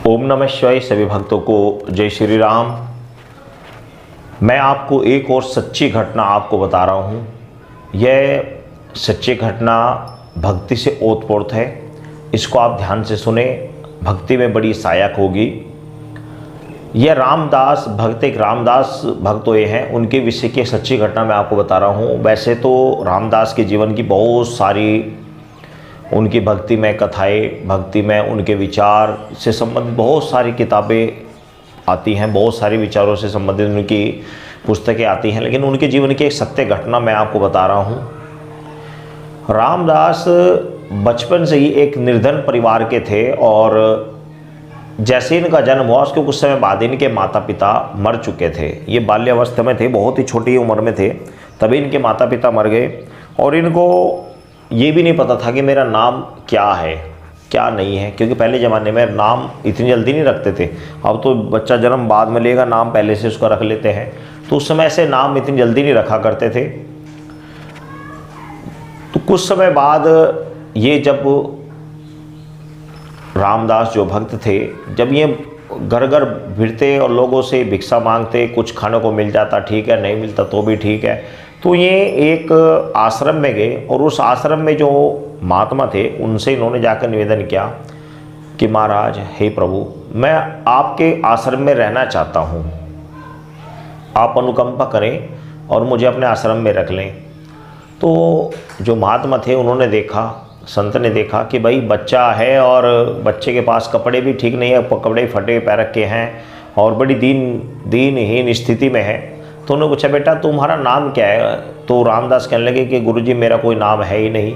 ओम नमः शिवाय। सभी भक्तों को जय श्री राम। मैं आपको एक और सच्ची घटना आपको बता रहा हूँ। यह सच्ची घटना भक्ति से ओतप्रोत है। इसको आप ध्यान से सुने, भक्ति में बड़ी सहायक होगी। यह रामदास भक्त, एक रामदास भक्त हुए हैं, उनके विषय की एक सच्ची घटना मैं आपको बता रहा हूँ। वैसे तो रामदास के जीवन की बहुत सारी, उनकी भक्ति में कथाएं, भक्ति में उनके विचार से संबंधित बहुत सारी किताबें आती हैं, बहुत सारे विचारों से संबंधित उनकी पुस्तकें आती हैं, लेकिन उनके जीवन की एक सत्य घटना मैं आपको बता रहा हूँ। रामदास बचपन से ही एक निर्धन परिवार के थे और जैसे इनका जन्म हुआ उसके कुछ समय बाद इनके माता पिता मर चुके थे। ये बाल्यावस्था में थे, बहुत ही छोटी उम्र में थे, तभी इनके माता पिता मर गए और इनको ये भी नहीं पता था कि मेरा नाम क्या है क्या नहीं है, क्योंकि पहले ज़माने में नाम इतनी जल्दी नहीं रखते थे। अब तो बच्चा जन्म बाद में लेगा, नाम पहले से उसका रख लेते हैं, तो उस समय ऐसे नाम इतनी जल्दी नहीं रखा करते थे। तो कुछ समय बाद ये, जब रामदास जो भक्त थे, जब ये घर घर फिरते और लोगों से भिक्षा मांगते, कुछ खाने को मिल जाता ठीक है, नहीं मिलता तो भी ठीक है, तो ये एक आश्रम में गए और उस आश्रम में जो महात्मा थे उनसे इन्होंने जाकर निवेदन किया कि महाराज, हे प्रभु, मैं आपके आश्रम में रहना चाहता हूँ, आप अनुकंपा करें और मुझे अपने आश्रम में रख लें। तो जो महात्मा थे उन्होंने देखा, संत ने देखा कि भाई बच्चा है और बच्चे के पास कपड़े भी ठीक नहीं है, कपड़े फटे पैर रखे हैं और बड़ी दीनहीन स्थिति में है। तो उन्होंने पूछा, बेटा तुम्हारा नाम क्या है? तो रामदास कहने लगे कि गुरुजी मेरा कोई नाम है ही नहीं।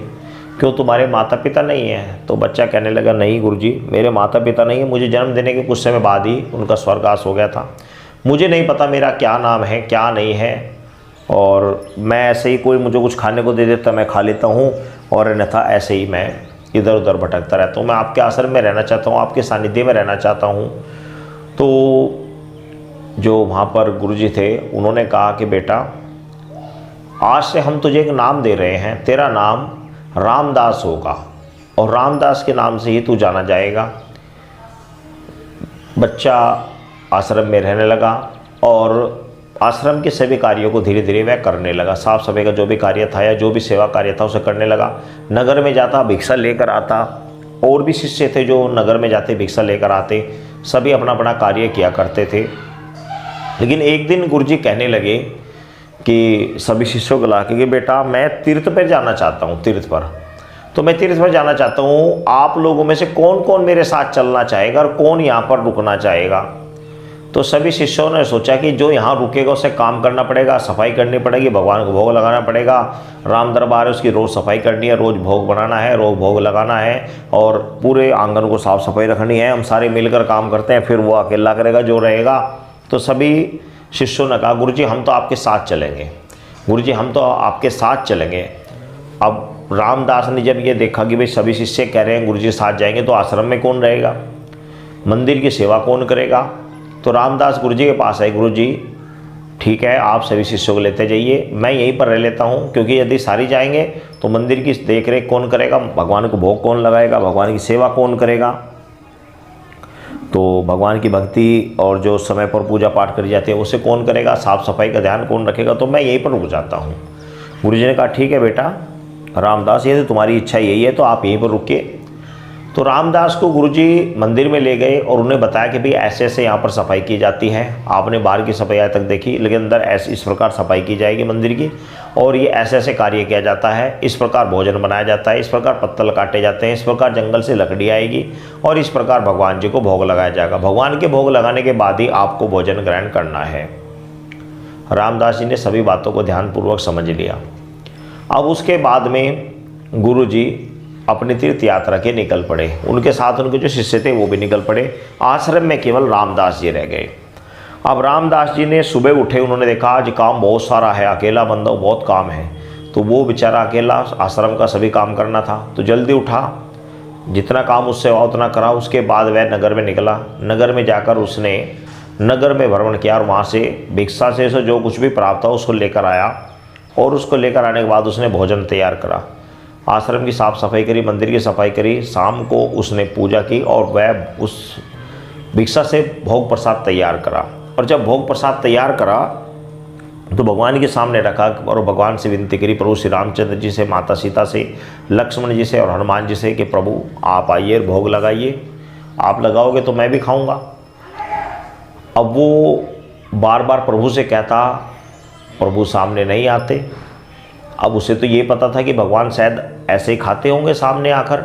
क्यों, तुम्हारे माता पिता नहीं हैं? तो बच्चा कहने लगा, नहीं गुरुजी, मेरे माता पिता नहीं है, मुझे जन्म देने के कुछ समय बाद ही उनका स्वर्गवास हो गया था, मुझे नहीं पता मेरा क्या नाम है क्या नहीं है, और मैं ऐसे ही कोई मुझे कुछ खाने को दे देता मैं खा लेता हूँ और अन्यथा ऐसे ही मैं इधर उधर भटकता रहता हूँ। मैं आपके आश्रम में रहना चाहता हूँ, आपके सानिध्य में रहना चाहता हूँ। तो जो वहाँ पर गुरुजी थे उन्होंने कहा कि बेटा, आज से हम तुझे एक नाम दे रहे हैं, तेरा नाम रामदास होगा और रामदास के नाम से ही तू जाना जाएगा। बच्चा आश्रम में रहने लगा और आश्रम के सभी कार्यों को धीरे धीरे वह करने लगा। साफ सफाई का जो भी कार्य था या जो भी सेवा कार्य था उसे करने लगा। नगर में जाता, भिक्षा लेकर आता, और भी शिष्य थे जो नगर में जाते भिक्षा लेकर आते, सभी अपना अपना कार्य किया करते थे। लेकिन एक दिन गुरुजी कहने लगे कि सभी शिष्यों को ला के, बेटा मैं तीर्थ पर जाना चाहता हूँ, तीर्थ पर, तो मैं तीर्थ पर जाना चाहता हूँ, आप लोगों में से कौन कौन मेरे साथ चलना चाहेगा और कौन यहाँ पर रुकना चाहेगा? तो सभी शिष्यों ने सोचा कि जो यहाँ रुकेगा उसे काम करना पड़ेगा, सफाई करनी पड़ेगी, भगवान को भोग लगाना पड़ेगा, राम दरबार है उसकी रोज़ सफाई करनी है, रोज़ भोग बनाना है, रोज़ भोग लगाना है और पूरे आंगन को साफ सफाई रखनी है। हम सारे मिलकर काम करते हैं, फिर वो अकेला करेगा जो रहेगा। तो सभी शिष्यों ने कहा, गुरुजी हम तो आपके साथ चलेंगे, गुरुजी हम तो आपके साथ चलेंगे। अब रामदास ने जब ये देखा कि भाई सभी शिष्य कह रहे हैं गुरुजी साथ जाएंगे, तो आश्रम में कौन रहेगा, मंदिर की सेवा कौन करेगा? तो रामदास गुरुजी के पास आए, गुरुजी ठीक है आप सभी शिष्यों को लेते जाइए, मैं यहीं पर रह लेता हूँ, क्योंकि यदि सारी जाएंगे तो मंदिर की देख रेख कौन करेगा, भगवान को भोग कौन लगाएगा, भगवान की सेवा कौन करेगा, तो भगवान की भक्ति और जो समय पर पूजा पाठ करी जाती है उसे कौन करेगा, साफ सफाई का ध्यान कौन रखेगा, तो मैं यहीं पर रुक जाता हूँ। गुरुजी ने कहा, ठीक है बेटा रामदास, ये तो तुम्हारी इच्छा यही है तो आप यहीं पर रुकिए। तो रामदास को गुरुजी मंदिर में ले गए और उन्हें बताया कि भाई ऐसे ऐसे यहाँ पर सफाई की जाती है, आपने बाहर की सफाई आज तक देखी, लेकिन अंदर ऐसे इस प्रकार सफाई की जाएगी मंदिर की, और ये ऐसे ऐसे कार्य किया जाता है, इस प्रकार भोजन बनाया जाता है, इस प्रकार पत्तल काटे जाते हैं, इस प्रकार जंगल से लकड़ी आएगी और इस प्रकार भगवान जी को भोग लगाया जाएगा। भगवान के भोग लगाने के बाद ही आपको भोजन ग्रहण करना है। रामदास जी ने सभी बातों को ध्यानपूर्वक समझ लिया। अब उसके बाद में गुरुजी अपनी तीर्थ यात्रा के निकल पड़े, उनके साथ उनके जो शिष्य थे वो भी निकल पड़े। आश्रम में केवल रामदास जी रह गए। अब रामदास जी ने सुबह उठे, उन्होंने देखा आज काम बहुत सारा है, अकेला बंदा बहुत काम है, तो वो बेचारा अकेला आश्रम का सभी काम करना था, तो जल्दी उठा, जितना काम उससे हुआ उतना करा। उसके बाद वह नगर में निकला। नगर में जाकर उसने नगर में भ्रमण किया और वहाँ से भिक्षा से जो कुछ भी प्राप्त था उसको लेकर आया, और उसको लेकर आने के बाद उसने भोजन तैयार करा, आश्रम की साफ़ सफाई करी, मंदिर की सफाई करी, शाम को उसने पूजा की और वह उस भिक्षा से भोग प्रसाद तैयार करा। और जब भोग प्रसाद तैयार करा तो भगवान के सामने रखा और भगवान से विनती करी, प्रभु श्री रामचंद्र जी से, माता सीता से, लक्ष्मण जी से और हनुमान जी से कि प्रभु आप आइए, भोग लगाइए, आप लगाओगे तो मैं भी खाऊंगा। अब वो बार बार प्रभु से कहता, प्रभु सामने नहीं आते। अब उसे तो ये पता था कि भगवान शायद ऐसे ही खाते होंगे सामने आकर।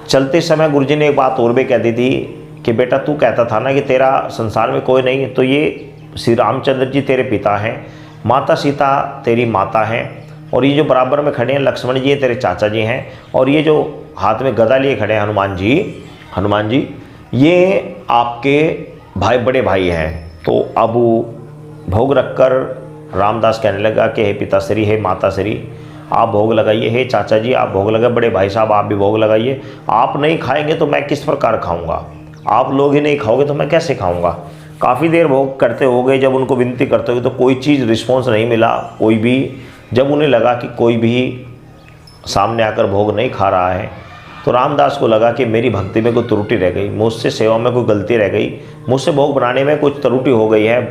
चलते समय गुरुजी ने एक बात और भी कह दी थी कि बेटा तू कहता था ना कि तेरा संसार में कोई नहीं, तो ये श्री रामचंद्र जी तेरे पिता हैं, माता सीता तेरी माता हैं, और ये जो बराबर में खड़े हैं लक्ष्मण जी तेरे चाचा जी हैं, और ये जो हाथ में गदा लिए खड़े हैं हनुमान जी ये आपके भाई, बड़े भाई हैं। तो अब भोग रखकर रामदास कहने लगा कि हे पिताश्री, हे माताश्री, आप भोग लगाइए, हे चाचा जी आप भोग लगाइए, बड़े भाई साहब आप भी भोग लगाइए। आप नहीं खाएंगे तो मैं किस प्रकार खाऊंगा, आप लोग ही नहीं खाओगे तो मैं कैसे खाऊंगा। काफ़ी देर भोग करते हो गए, जब उनको विनती करते हो तो कोई चीज़ रिस्पॉन्स नहीं मिला, कोई भी। जब उन्हें लगा कि कोई भी सामने आकर भोग नहीं खा रहा है तो रामदास को लगा कि मेरी भक्ति में कोई त्रुटि रह गई, मुझसे सेवा में कोई गलती रह गई, मुझसे भोग बनाने में कुछ त्रुटि हो गई है,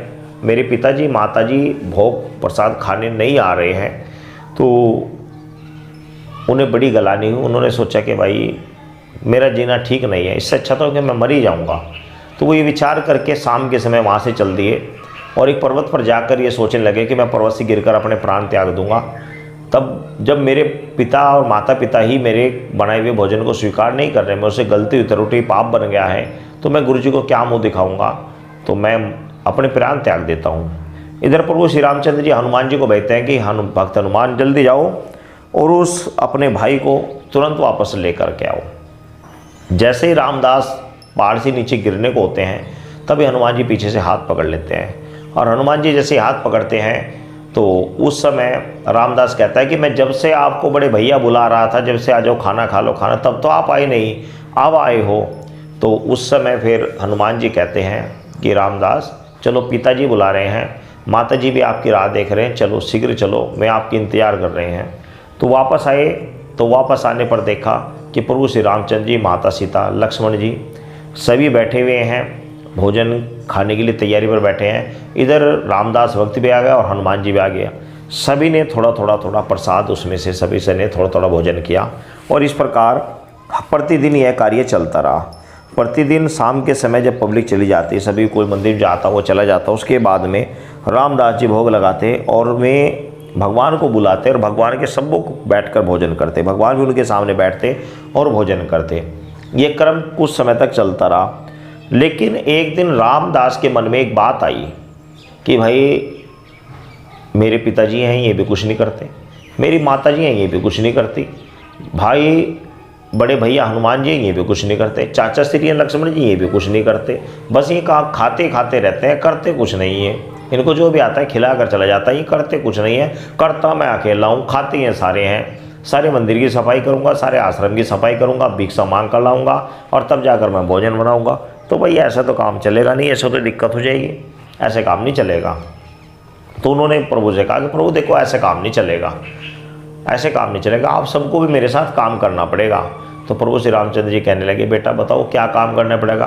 मेरे पिताजी माताजी भोग प्रसाद खाने नहीं आ रहे हैं। तो उन्हें बड़ी गलानी हुई। उन्होंने सोचा कि भाई मेरा जीना ठीक नहीं है, इससे अच्छा तो कि मैं मर ही जाऊँगा। तो वो ये विचार करके शाम के समय वहाँ से चल दिए और एक पर्वत पर जाकर ये सोचने लगे कि मैं पर्वत से गिरकर अपने प्राण त्याग दूंगा। तब जब मेरे पिता और माता पिता ही मेरे बनाए हुए भोजन को स्वीकार नहीं कर रहे, मैं उससे गलती हुई, त्रुटि, पाप बन गया है, तो मैं गुरु जी को क्या मुँह दिखाऊँगा, तो मैं अपने प्राण त्याग देता हूँ। इधर प्रभु श्री रामचंद्र जी हनुमान जी को भेजते हैं कि भक्त हनुमान जल्दी जाओ और उस अपने भाई को तुरंत वापस लेकर के आओ। जैसे ही रामदास पहाड़ से नीचे गिरने को होते हैं तभी हनुमान जी पीछे से हाथ पकड़ लेते हैं, और हनुमान जी जैसे हाथ पकड़ते हैं तो उस समय रामदास कहता है कि मैं जब से आपको बड़े भैया बुला रहा था, जब से आ जाओ खाना खा लो खाना, तब तो आप आए नहीं, अब आए हो। तो उस समय फिर हनुमान जी कहते हैं कि रामदास चलो, पिताजी बुला रहे हैं, माता जी भी आपकी राह देख रहे हैं, चलो शीघ्र चलो, मैं आपकी इंतज़ार कर रहे हैं। तो वापस आए, तो वापस आने पर देखा कि प्रभु श्री रामचंद्र जी, माता सीता, लक्ष्मण जी सभी बैठे हुए हैं, भोजन खाने के लिए तैयारी पर बैठे हैं। इधर रामदास भक्त भी आ गया और हनुमान जी भी आ गया। सभी ने थोड़ा थोड़ा प्रसाद उसमें से सभी से ने थोड़ा थोड़ा भोजन किया, और इस प्रकार प्रतिदिन यह कार्य चलता रहा। प्रतिदिन शाम के समय जब पब्लिक चली जाती, सभी कोई मंदिर जाता वो चला जाता, उसके बाद में रामदास जी भोग लगाते और वे भगवान को बुलाते और भगवान के सब लोग बैठकर भोजन करते, भगवान भी उनके सामने बैठते और भोजन करते। ये क्रम कुछ समय तक चलता रहा। लेकिन एक दिन रामदास के मन में एक बात आई कि भाई मेरे पिताजी हैं ये भी कुछ नहीं करते, मेरी माताजी हैं ये भी कुछ नहीं करती, भाई बड़े भैया हनुमान जी ये भी कुछ नहीं करते, चाचा श्री लक्ष्मण जी ये भी कुछ नहीं करते, बस ये खाते खाते रहते हैं, करते कुछ नहीं है। इनको जो भी आता है खिला कर चला जाता है, ये करते कुछ नहीं है। करता मैं अकेला हूँ, खाते हैं सारे हैं, सारे मंदिर की सफाई करूँगा, सारे आश्रम की सफाई करूँगा, भिक्षा मांग कर लाऊँगा और तब जाकर मैं भोजन बनाऊँगा। तो भाई ऐसा तो काम चलेगा नहीं, ऐसा तो दिक्कत हो जाएगी, ऐसे काम नहीं चलेगा। तो उन्होंने प्रभु से कहा कि प्रभु देखो ऐसे काम नहीं चलेगा, ऐसे काम नहीं चलेगा, आप सबको भी मेरे साथ काम करना पड़ेगा। तो प्रभु श्री रामचंद्र जी कहने लगे बेटा बताओ क्या काम करना पड़ेगा।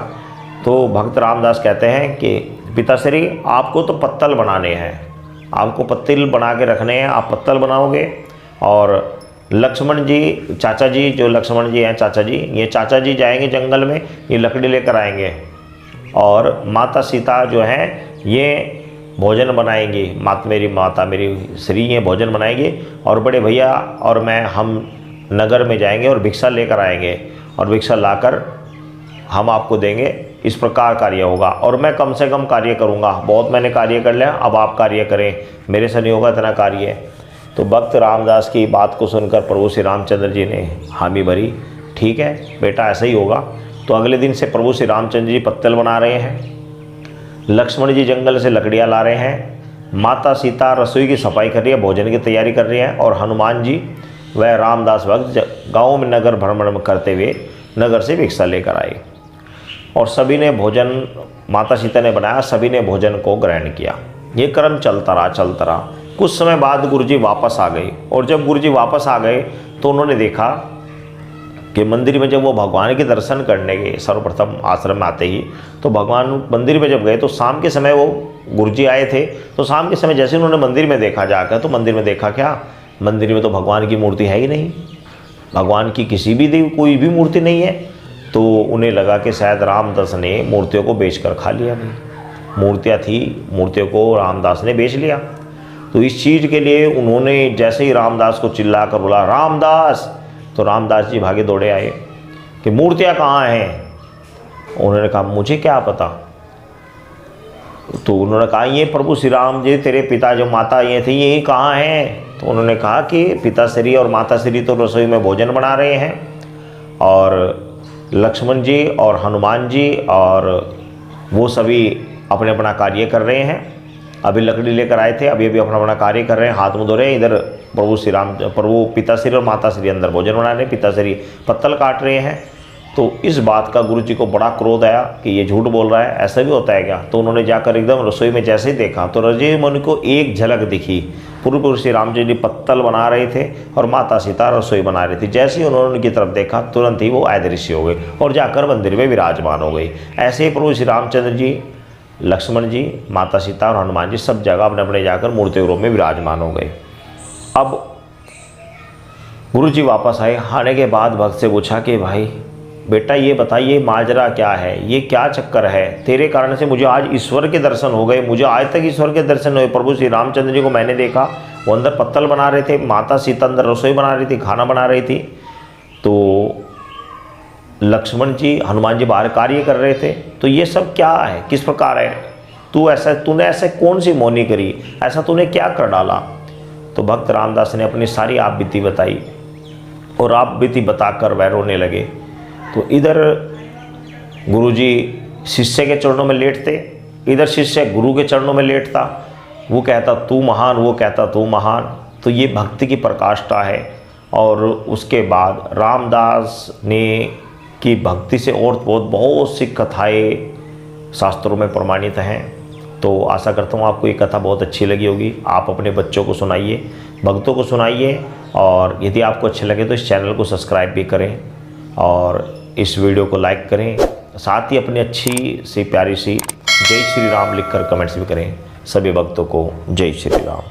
तो भक्त रामदास कहते हैं कि पिताश्री आपको तो पत्तल बनाने हैं, आपको पत्तल बना के रखने हैं, आप पत्तल बनाओगे। और लक्ष्मण जी, चाचा जी, जो लक्ष्मण जी हैं चाचा जी, ये चाचा जी जाएंगे जंगल में, ये लकड़ी लेकर आएंगे, और माता सीता जो हैं ये भोजन बनाएंगी, मेरी माता मेरी श्री ये भोजन बनाएंगी, और बड़े भैया और मैं हम नगर में जाएंगे और भिक्षा लेकर आएंगे, और भिक्षा लाकर हम आपको देंगे। इस प्रकार कार्य होगा, और मैं कम से कम कार्य करूँगा, बहुत मैंने कार्य कर लिया, अब आप कार्य करें, मेरे से नहीं होगा इतना कार्य। तो भक्त रामदास की बात को सुनकर प्रभु श्री रामचंद्र जी ने हामी भरी, ठीक है बेटा ऐसा ही होगा। तो अगले दिन से प्रभु श्री रामचंद्र जी पत्तल बना रहे हैं, लक्ष्मण जी जंगल से लकड़ियाँ ला रहे हैं, माता सीता रसोई की सफाई कर रही है, भोजन की तैयारी कर रही है, और हनुमान जी वह रामदास भक्त गाँव में नगर भ्रमण करते हुए नगर से भिक्षा लेकर आए, और सभी ने भोजन माता सीता ने बनाया, सभी ने भोजन को ग्रहण किया। ये क्रम चलता रहा। कुछ समय बाद गुरुजी वापस आ गए, और जब गुरुजी वापस आ गए तो उन्होंने देखा कि मंदिर में जब वो भगवान के दर्शन करने गए सर्वप्रथम आश्रम में आते ही, तो भगवान मंदिर में जब गए तो शाम के समय वो गुरुजी आए थे, तो शाम के समय जैसे उन्होंने मंदिर में देखा जाकर, तो मंदिर में देखा क्या, मंदिर में तो भगवान की मूर्ति है ही नहीं, भगवान की किसी भी देव कोई भी मूर्ति नहीं है। तो उन्हें लगा कि शायद रामदास ने मूर्तियों को बेचकर खा लिया, भाई मूर्तियाँ थी, मूर्तियों को रामदास ने बेच लिया। तो इस चीज़ के लिए उन्होंने जैसे ही रामदास को चिल्ला कर बोला रामदास, तो रामदास जी भागे दौड़े आए कि मूर्तियाँ कहाँ हैं। उन्होंने कहा मुझे क्या पता। तो उन्होंने कहा ये प्रभु श्री राम जी तेरे पिता जो माता ये थे यही कहाँ हैं। तो उन्होंने कहा कि पिता श्री और माता श्री तो रसोई में भोजन बना रहे हैं, और लक्ष्मण जी और हनुमान जी और वो सभी अपने अपना कार्य कर रहे हैं। अभी लकड़ी लेकर आए थे, अभी अपना अपना कार्य कर रहे हैं, हाथ मुँह धो रहे हैं। इधर प्रभु श्री राम, प्रभु पिता श्री और माता श्री अंदर भोजन बना रहे हैं, पिता श्री पत्तल काट रहे हैं। तो इस बात का गुरु जी को बड़ा क्रोध आया कि ये झूठ बोल रहा है, ऐसा भी होता है क्या। तो उन्होंने जाकर एकदम रसोई में जैसे ही देखा तो रजे मुनि को एक झलक दिखी, पूर्व श्री राम जी पत्तल बना रहे थे और माता सीता रसोई बना रही थी। जैसे ही उन्होंने उनकी तरफ देखा तुरंत ही वो अदृश्य हो गए और जाकर मंदिर में विराजमान हो गई। ऐसे ही प्रभु श्री रामचंद्र जी, लक्ष्मण जी, माता सीता और हनुमान जी सब जगह अपने अपने जाकर मूर्ति रूप में विराजमान हो गए। अब गुरु जी वापस आए, आने के बाद भक्त से पूछा कि भाई बेटा ये बताइए माजरा क्या है, ये क्या चक्कर है, तेरे कारण से मुझे आज ईश्वर के दर्शन हो गए, मुझे आज तक ईश्वर के दर्शन हुए। प्रभु श्री रामचंद्र जी को मैंने देखा, वो अंदर पत्तल बना रहे थे, माता सीता अंदर रसोई बना रही थी, खाना बना रही थी, तो लक्ष्मण जी हनुमान जी बाहर कार्य कर रहे थे। तो ये सब क्या है, किस प्रकार है, तूने ऐसे कौन सी मौनी करी, ऐसा तूने क्या कर डाला। तो भक्त रामदास ने अपनी सारी आप बीती बताई और आप बीती बताकर वह रोने लगे। तो इधर गुरुजी शिष्य के चरणों में लेटते, इधर शिष्य गुरु के चरणों में लेटता, वो कहता तू महान, वो कहता तू महान। तो ये भक्ति की प्रकाष्ठा है। और उसके बाद रामदास ने की भक्ति से और बहुत सी कथाएँ शास्त्रों में प्रमाणित हैं। तो आशा करता हूँ आपको ये कथा बहुत अच्छी लगी होगी। आप अपने बच्चों को सुनाइए, भक्तों को सुनाइए, और यदि आपको अच्छे लगे तो इस चैनल को सब्सक्राइब भी करें और इस वीडियो को लाइक करें। साथ ही अपनी अच्छी सी प्यारी सी जय श्री राम लिखकर कमेंट्स भी करें। सभी भक्तों को जय श्री राम।